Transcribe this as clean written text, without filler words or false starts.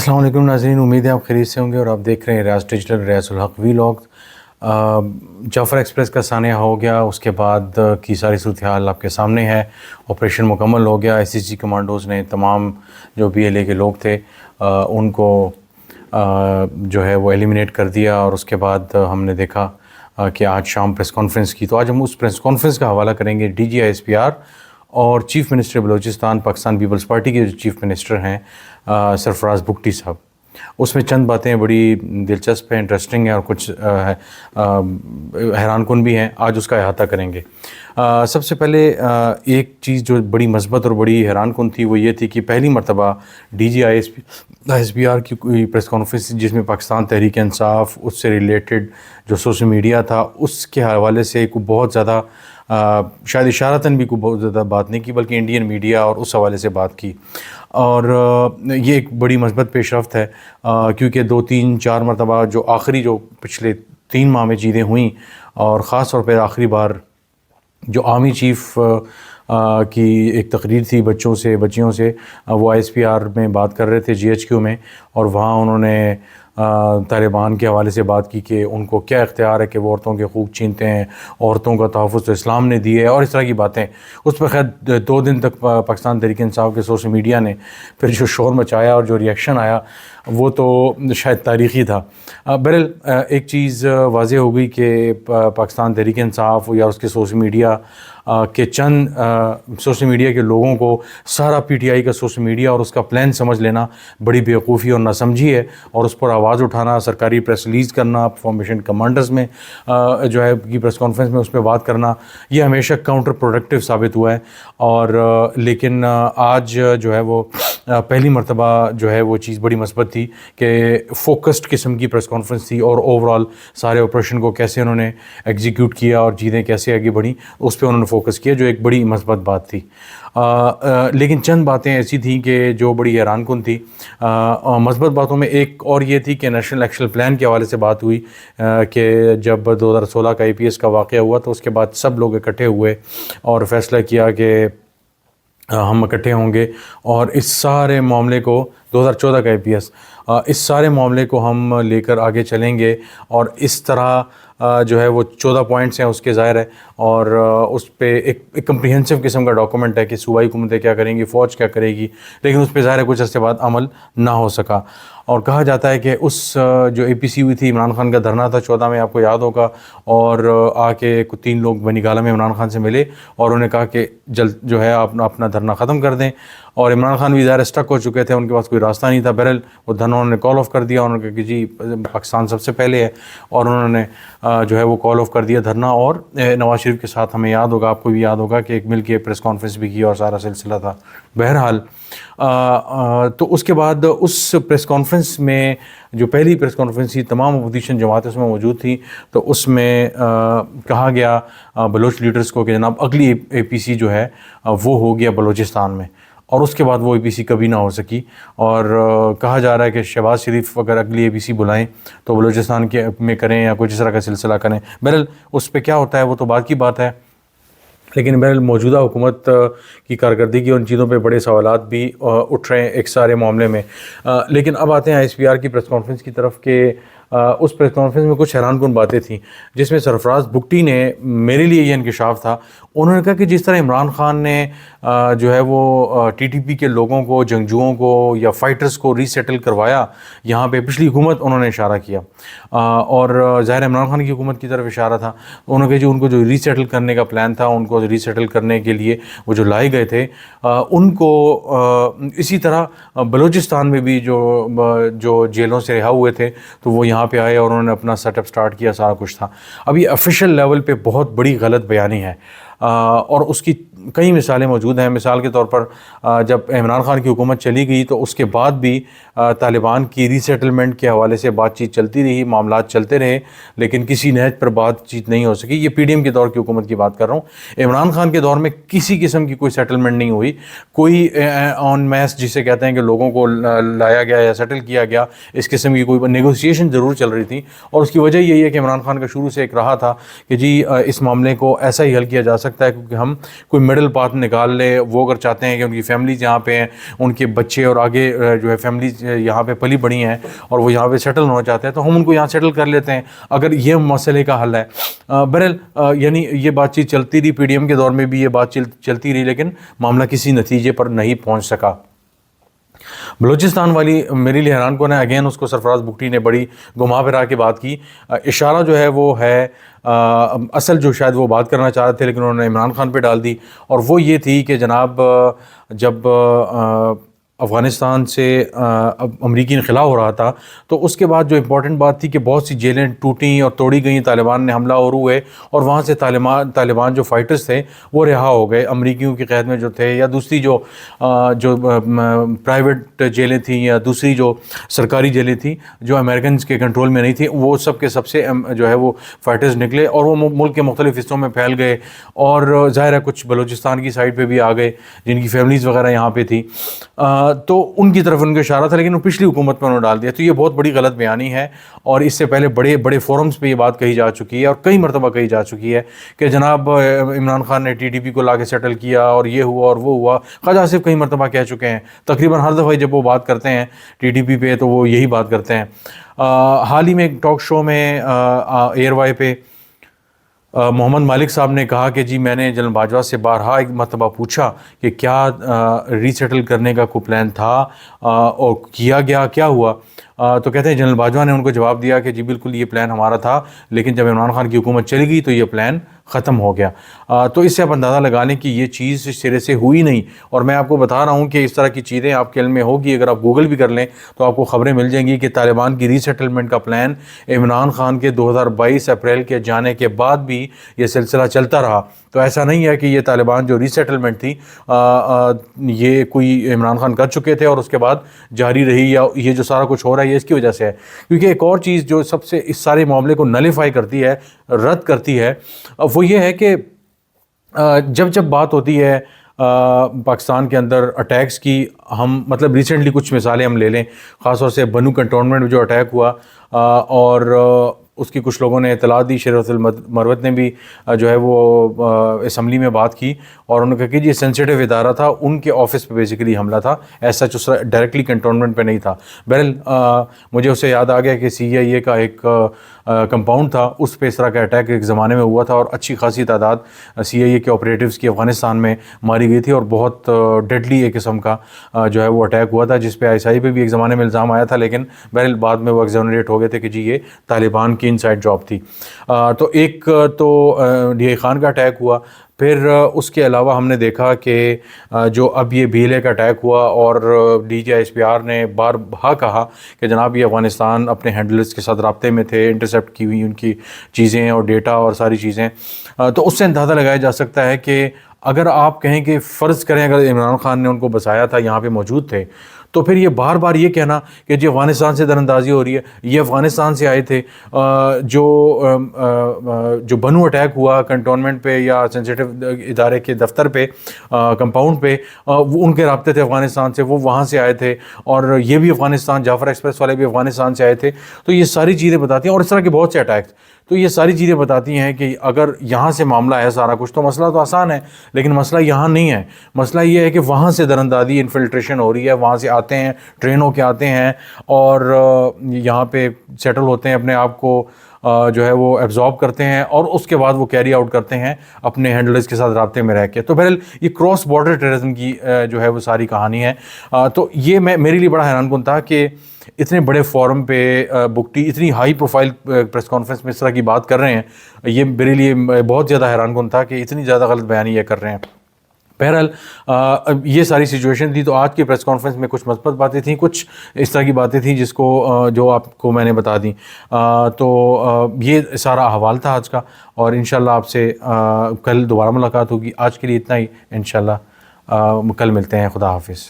السلام علیکم ناظرین، امید ہے آپ خیریت سے ہوں گے اور آپ دیکھ رہے ہیں ریاض ڈیجیٹل ریاض الحق ویلاگ۔ جعفر ایکسپریس کا سانحہ ہو گیا، اس کے بعد کی ساری صورتحال آپ کے سامنے ہے۔ آپریشن مکمل ہو گیا، ایس سی جی کمانڈوز نے تمام جو بی ایل اے کے لوگ تھے ان کو جو ہے وہ ایلیمینیٹ کر دیا، اور اس کے بعد ہم نے دیکھا کہ آج شام پریس کانفرنس کی۔ تو آج ہم اس پریس کانفرنس کا حوالہ کریں گے D G I S P R اور چیف منسٹر بلوچستان پاکستان پیپلز پارٹی کے جو چیف منسٹر ہیں سرفراز بگٹی صاحب۔ اس میں چند باتیں بڑی دلچسپ ہیں، انٹرسٹنگ ہیں، اور کچھ حیران کن بھی ہیں۔ آج اس کا احاطہ کریں گے۔ سب سے پہلے ایک چیز جو بڑی مثبت اور بڑی حیران کن تھی وہ یہ تھی کہ پہلی مرتبہ D G I S P R کی کوئی پریس کانفرنس جس میں پاکستان تحریک انصاف، اس سے ریلیٹڈ جو سوشل میڈیا تھا اس کے حوالے سے کوئی بہت زیادہ شاید اشارتاً بھی کوئی بہت زیادہ بات نہیں کی، بلکہ انڈین میڈیا اور اس حوالے سے بات کی، اور یہ ایک بڑی مثبت پیش رفت ہے، کیونکہ 2-3-4 مرتبہ جو آخری جو پچھلے 3 ماہ میں چیزیں ہوئیں، اور خاص طور پہ آخری بار جو آرمی چیف کی ایک تقریر تھی بچیوں سے، وہ آئی ایس پی آر میں بات کر رہے تھے جی ایچ کیو میں، اور وہاں انہوں نے طالبان کے حوالے سے بات کی کہ ان کو کیا اختیار ہے کہ وہ عورتوں کے حقوق چھینتے ہیں، عورتوں کا تحفظ تو اسلام نے دیے، اور اس طرح کی باتیں۔ اس پہ خیر 2 دن تک پاکستان تحریک انصاف کے سوشل میڈیا نے پھر جو شور مچایا اور جو ریئیکشن آیا وہ تو شاید تاریخی تھا۔ بہرحال ایک چیز واضح ہو گئی کہ پاکستان تحریک انصاف یا اس کے سوشل میڈیا کے چند سوشل میڈیا کے لوگوں کو سارا پی ٹی آئی کا سوشل میڈیا اور اس کا پلان سمجھ لینا بڑی بیوقوفی اور ناسمجھی ہے، اور اس پر آواز اٹھانا، سرکاری پریس ریلیز کرنا، فارمیشن کمانڈرز میں جو ہے کی پریس کانفرنس میں اس پہ بات کرنا، یہ ہمیشہ کاؤنٹر پروڈکٹیو ثابت ہوا ہے۔ اور لیکن آج جو ہے وہ پہلی مرتبہ جو ہے وہ چیز بڑی مثبت تھی کہ فوکسڈ قسم کی پریس کانفرنس تھی، اور اوور آل سارے آپریشن کو کیسے انہوں نے ایگزیکیوٹ کیا اور چیزیں کیسے آگے بڑھیں اس پہ انہوں نے فوکس کیا، جو ایک بڑی مثبت بات تھی۔ لیکن چند باتیں ایسی تھیں کہ جو بڑی حیران کن تھی۔ مثبت باتوں میں ایک اور یہ تھی کہ نیشنل ایکشن پلان کے حوالے سے بات ہوئی کہ جب 2016 کا APS کا واقعہ ہوا تو اس کے بعد سب لوگ اکٹھے ہوئے اور فیصلہ کیا کہ ہم اکٹھے ہوں گے، اور اس سارے معاملے کو 2014 کا APS، اس سارے معاملے کو ہم لے کر آگے چلیں گے، اور اس طرح جو ہے وہ 14 پوائنٹس ہیں اس کے ظاہر ہے، اور اس پہ ایک کمپریہنسو قسم کا ڈاکومنٹ ہے کہ صوبائی حکومتیں کیا کریں گی، فوج کیا کرے گی، لیکن اس پہ ظاہر ہے کچھ عرصے بعد عمل نہ ہو سکا۔ اور کہا جاتا ہے کہ اس جو APC ہوئی تھی، عمران خان کا دھرنا تھا 14 میں، آپ کو یاد ہوگا، اور آ کے 3 لوگ بنی گالہ میں عمران خان سے ملے اور انہوں نے کہا کہ جلد جو ہے آپ اپنا دھرنا ختم کر دیں، اور عمران خان بھی ظاہر اسٹک ہو چکے تھے، ان کے پاس کوئی راستہ نہیں تھا۔ بہرحال وہ دھرنا انہوں نے کال آف کر دیا، انہوں نے کہا کہ جی پاکستان سب سے پہلے ہے، اور انہوں نے جو ہے وہ کال آف کر دیا دھرنا، اور نواز شریف کے ساتھ ہمیں یاد ہوگا، آپ کو بھی یاد ہوگا کہ ایک مل کے پریس کانفرنس بھی کی اور سارا سلسلہ تھا۔ بہرحال تو اس کے بعد اس پریس کانفرنس میں جو پہلی پریس کانفرنس تھی، تمام اپوزیشن جماعتیں اس میں موجود تھیں، تو اس میں کہا گیا بلوچ لیڈرز کو کہ جناب اگلی APC جو ہے وہ ہو گیا بلوچستان میں، اور اس کے بعد وہ APC کبھی نہ ہو سکی، اور کہا جا رہا ہے کہ شہباز شریف اگر اگلی APC بلائیں تو بلوچستان کے میں کریں یا کچھ اس طرح کا سلسلہ کریں۔ بہرحال اس پہ کیا ہوتا ہے وہ تو بعد کی بات ہے، لیکن بہرحال موجودہ حکومت کی کارکردگی اور ان چیزوں پہ بڑے سوالات بھی اٹھ رہے ہیں ایک سارے معاملے میں۔ لیکن اب آتے ہیں ISPR کی پریس کانفرنس کی طرف کہ اس پریس کانفرنس میں کچھ حیران کن باتیں تھیں، جس میں سرفراز بگٹی نے، میرے لیے یہ انکشاف تھا، انہوں نے کہا کہ جس طرح عمران خان نے جو ہے وہ TTP کے لوگوں کو، جنگجوؤں کو یا فائٹرز کو ری سیٹل کروایا یہاں پہ، پچھلی حکومت انہوں نے اشارہ کیا، اور ظاہر عمران خان کی حکومت کی طرف اشارہ تھا، انہوں نے کہا جو ان کو جو ری سیٹل کرنے کا پلان تھا، ان کو ری سیٹل کرنے کے لیے وہ جو لائے گئے تھے ان کو اسی طرح بلوچستان میں بھی جو جیلوں سے رہا ہوئے تھے تو وہ یہاں پہ آئے اور انہوں نے اپنا سیٹ اپ سٹارٹ کیا، سارا کچھ تھا۔ اب یہ آفیشیل لیول پہ بہت بڑی غلط بیانی ہے، اور اس کی کئی مثالیں موجود ہیں۔ مثال کے طور پر جب عمران خان کی حکومت چلی گئی تو اس کے بعد بھی طالبان کی ری سیٹلمنٹ کے حوالے سے بات چیت چلتی رہی، معاملات چلتے رہے، لیکن کسی نہج پر بات چیت نہیں ہو سکی۔ یہ PDM کے دور کی حکومت کی بات کر رہا ہوں۔ عمران خان کے دور میں کسی قسم کی کوئی سیٹلمنٹ نہیں ہوئی، کوئی آن میس جسے کہتے ہیں کہ لوگوں کو لایا گیا یا سیٹل کیا گیا، اس قسم کی کوئی نیگوسیشن ضرور چل رہی تھی، اور اس کی وجہ یہی ہے کہ عمران خان کا شروع سے ایک رہا تھا کہ جی اس معاملے کو ایسا ہی حل کیا جا سکتا ہے کیونکہ ہم کوئی مڈل پاتھ نکال لے. وہ اگر چاہتے ہیں کہ ان کی فیملیز یہاں پہ ہیں, ان کے بچے اور آگے جو ہے فیملیز یہاں پہ پلی بڑھی ہیں اور وہ یہاں پہ سیٹل ہونا چاہتے ہیں, تو ہم ان کو یہاں سیٹل کر لیتے ہیں اگر یہ مسئلے کا حل ہے. بہرحال یعنی یہ بات چیت چلتی رہی, پی ڈی ایم کے دور میں بھی یہ بات چلتی رہی, لیکن معاملہ کسی نتیجے پر نہیں پہنچ سکا. بلوچستان والی میرے لیے حیران کون ہے, اگین اس کو سرفراز بگٹی نے بڑی گھما پھرا کے بات کی. اشارہ جو ہے وہ ہے اصل جو شاید وہ بات کرنا چاہ رہے تھے لیکن انہوں نے عمران خان پہ ڈال دی, اور وہ یہ تھی کہ جناب جب افغانستان سے امریکی انخلا ہو رہا تھا تو اس کے بعد جو امپورٹنٹ بات تھی کہ بہت سی جیلیں ٹوٹیں اور توڑی گئیں, طالبان نے حملہ اور ہوئے اور وہاں سے طالبان جو فائٹرز تھے وہ رہا ہو گئے, امریکیوں کی قید میں جو تھے یا دوسری جو پرائیویٹ جیلیں تھیں یا دوسری جو سرکاری جیلیں تھیں جو امریکنز کے کنٹرول میں نہیں تھیں, وہ سب کے سب سے جو ہے وہ فائٹرز نکلے اور وہ ملک کے مختلف حصوں میں پھیل گئے, اور ظاہر ہے کچھ بلوچستان کی سائڈ پہ بھی آ گئے جن کی فیملیز وغیرہ یہاں پہ تھی, تو ان کی طرف ان کا اشارہ تھا, لیکن وہ پچھلی حکومت میں انہوں نے ڈال دیا. تو یہ بہت بڑی غلط بیانی ہے, اور اس سے پہلے بڑے بڑے فورمز پہ یہ بات کہی جا چکی ہے اور کئی مرتبہ کہی جا چکی ہے کہ جناب عمران خان نے TTP کو لا کے سیٹل کیا اور یہ ہوا اور وہ ہوا. خواجہ آصف کئی مرتبہ کہہ چکے ہیں, تقریباً ہر دفعہ جب وہ بات کرتے ہیں TTP پہ تو وہ یہی بات کرتے ہیں. حال ہی میں ایک ٹاک شو میں ایئر وائی پہ محمد مالک صاحب نے کہا کہ جی میں نے جنرل باجوہ سے بارہا ایک مرتبہ پوچھا کہ کیا ری سیٹل کرنے کا کوئی پلان تھا اور کیا گیا, کیا ہوا؟ تو کہتے ہیں جنرل باجوہ نے ان کو جواب دیا کہ جی بالکل یہ پلان ہمارا تھا, لیکن جب عمران خان کی حکومت چلی گئی تو یہ پلان ختم ہو گیا. تو اس سے آپ اندازہ لگا لیں کہ یہ چیز سرے سے ہوئی نہیں, اور میں آپ کو بتا رہا ہوں کہ اس طرح کی چیزیں آپ کے علم میں ہوگی, اگر آپ گوگل بھی کر لیں تو آپ کو خبریں مل جائیں گی کہ طالبان کی ری سیٹلمنٹ کا پلان عمران خان کے 2022 اپریل کے جانے کے بعد بھی یہ سلسلہ چلتا رہا. تو ایسا نہیں ہے کہ یہ طالبان جو ری سیٹلمنٹ تھی یہ کوئی عمران خان کر چکے تھے اور اس کے بعد جاری رہی, یا یہ جو سارا کچھ ہو رہا ہے یہ اس کی وجہ سے ہے. کیونکہ ایک اور چیز جو سب سے اس سارے معاملے کو نلیفائی کرتی ہے, رد کرتی ہے, وہ یہ ہے کہ جب بات ہوتی ہے پاکستان کے اندر اٹیکس کی, ہم مطلب ریسنٹلی کچھ مثالیں ہم لے لیں, خاص طور سے بنو کنٹونمنٹ میں جو اٹیک ہوا اور اس کی کچھ لوگوں نے اطلاع دی, شریعت المروت نے بھی جو ہے وہ اسمبلی میں بات کی اور انہوں نے کہا کہ یہ سینسیٹیو ادارہ تھا, ان کے آفس پہ بیسیکلی حملہ تھا, ایسا جو ڈائریکٹلی کنٹونمنٹ پہ نہیں تھا. بہرحال مجھے اسے یاد آ گیا کہ CIA کا ایک کمپاؤنڈ تھا, اس پہ اس طرح کا اٹیک ایک زمانے میں ہوا تھا اور اچھی خاصی تعداد CIA کے آپریٹیوز کی افغانستان میں ماری گئی تھی, اور بہت ڈیڈلی ایک قسم کا جو ہے وہ اٹیک ہوا تھا جس پہ ISI پہ بھی ایک زمانے میں الزام آیا تھا, لیکن بہرحال بعد میں وہ ایگزونریٹ ہو گئے تھے کہ جی یہ طالبان کی انسائڈ جاب تھی. تو ایک تو DI خان کا اٹیک ہوا, پھر اس کے علاوہ ہم نے دیکھا کہ جو اب یہ BLA کا اٹیک ہوا اور DGI SPR نے بار بار کہا کہ جناب یہ افغانستان اپنے ہینڈلرز کے ساتھ رابطے میں تھے, انٹرسیپٹ کی ہوئی ان کی چیزیں اور ڈیٹا اور ساری چیزیں. تو اس سے اندازہ لگایا جا سکتا ہے کہ اگر آپ کہیں کہ فرض کریں اگر عمران خان نے ان کو بسایا تھا, یہاں پہ موجود تھے, تو پھر یہ بار بار یہ کہنا کہ جی افغانستان سے دراندازی ہو رہی ہے, یہ افغانستان سے آئے تھے, جو بنو اٹیک ہوا کنٹونمنٹ پہ یا سینسیٹیو ادارے کے دفتر پہ کمپاؤنڈ پہ, وہ ان کے رابطے تھے افغانستان سے, وہ وہاں سے آئے تھے, اور یہ بھی افغانستان, جعفر ایکسپریس والے بھی افغانستان سے آئے تھے. تو یہ ساری چیزیں بتاتی ہیں, اور اس طرح کے بہت سے اٹیکس, تو یہ ساری چیزیں بتاتی ہیں کہ اگر یہاں سے معاملہ ہے سارا کچھ تو مسئلہ تو آسان ہے, لیکن مسئلہ یہاں نہیں ہے. مسئلہ یہ ہے کہ وہاں سے دراندازی, انفلٹریشن ہو رہی ہے, وہاں سے آتے ہیں, ٹرینوں کے آتے ہیں اور یہاں پہ سیٹل ہوتے ہیں, اپنے آپ کو جو ہے وہ ایبزارب کرتے ہیں اور اس کے بعد وہ کیری آؤٹ کرتے ہیں اپنے ہینڈلرز کے ساتھ رابطے میں رہ کے. تو بہرحال یہ کراس بارڈر ٹیررزم کی جو ہے وہ ساری کہانی ہے. تو یہ میرے لیے بڑا حیران کن تھا کہ اتنے بڑے فورم پہ بگٹی اتنی ہائی پروفائل پریس کانفرنس میں اس طرح کی بات کر رہے ہیں. یہ میرے لیے بہت زیادہ حیران کن تھا کہ اتنی زیادہ غلط بیانی یہ کر رہے ہیں. بہرحال یہ ساری سچویشن تھی. تو آج کی پریس کانفرنس میں کچھ مثبت باتیں تھیں, کچھ اس طرح کی باتیں تھیں جس کو جو آپ کو میں نے بتا دیں. تو یہ سارا احوال تھا آج کا, اور انشاءاللہ آپ سے کل دوبارہ ملاقات ہوگی. آج کے لیے اتنا ہی, انشاءاللہ کل ملتے ہیں. خدا حافظ.